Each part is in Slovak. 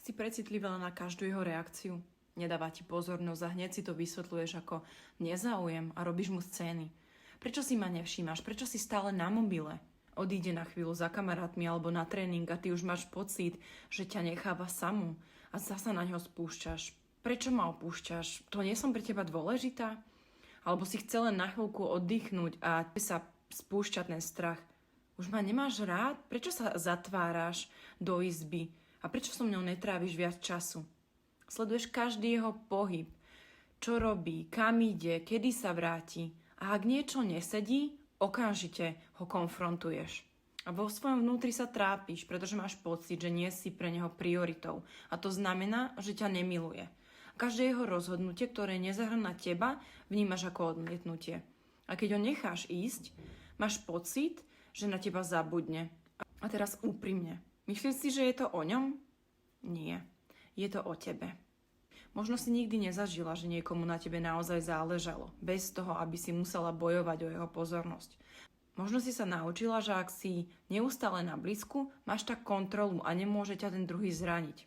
Si precitlivá na každú jeho reakciu. Nedáva ti pozornosť a hneď si to vysvetľuješ ako nezáujem a robíš mu scény. Prečo si ma nevšímaš? Prečo si stále na mobile? Odíde na chvíľu za kamarátmi alebo na tréning a ty už máš pocit, že ťa necháva samú a zasa na ňo spúšťaš. Prečo ma opúšťaš? To nie som pre teba dôležitá? Alebo si chce len na chvíľku oddychnúť a ty sa spúšťa ten strach. Už ma nemáš rád? Prečo sa zatváraš do izby? A prečo so mnou netráviš viac času? Sleduješ každý jeho pohyb. Čo robí, kam ide, kedy sa vráti. A ak niečo nesedí, okamžite ho konfrontuješ. A vo svojom vnútri sa trápiš, pretože máš pocit, že nie si pre neho prioritou. A to znamená, že ťa nemiluje. Každé jeho rozhodnutie, ktoré nezahrná teba, vnímaš ako odmietnutie. A keď ho necháš ísť, máš pocit, že na teba zabudne. A teraz úprimne. Myslíš si, že je to o ňom? Nie. Je to o tebe. Možno si nikdy nezažila, že niekomu na tebe naozaj záležalo, bez toho, aby si musela bojovať o jeho pozornosť. Možno si sa naučila, že ak si neustále na blízku, máš tak kontrolu a nemôže ťa ten druhý zraniť.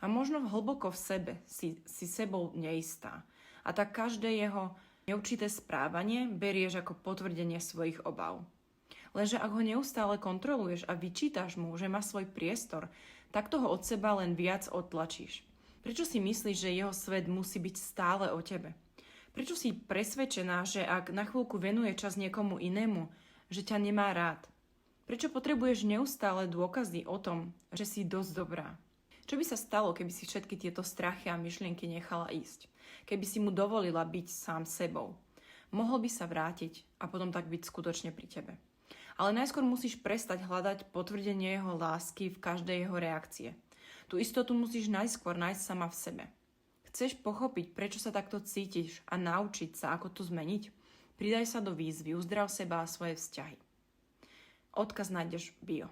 A možno hlboko v sebe si sebou neistá. A tak každé jeho neurčité správanie berieš ako potvrdenie svojich obav. Lenže ak ho neustále kontroluješ a vyčítaš mu, že má svoj priestor, tak toho od seba len viac odtlačíš. Prečo si myslíš, že jeho svet musí byť stále o tebe? Prečo si presvedčená, že ak na chvíľku venuje čas niekomu inému, že ťa nemá rád? Prečo potrebuješ neustále dôkazy o tom, že si dosť dobrá? Čo by sa stalo, keby si všetky tieto strachy a myšlienky nechala ísť? Keby si mu dovolila byť sám sebou? Mohol by sa vrátiť a potom tak byť skutočne pri tebe. Ale najskôr musíš prestať hľadať potvrdenie jeho lásky v každej jeho reakcie. Tú istotu musíš najskôr nájsť sama v sebe. Chceš pochopiť, prečo sa takto cítiš a naučiť sa, ako to zmeniť? Pridaj sa do výzvy Uzdrav seba a svoje vzťahy. Odkaz nájdeš v bio.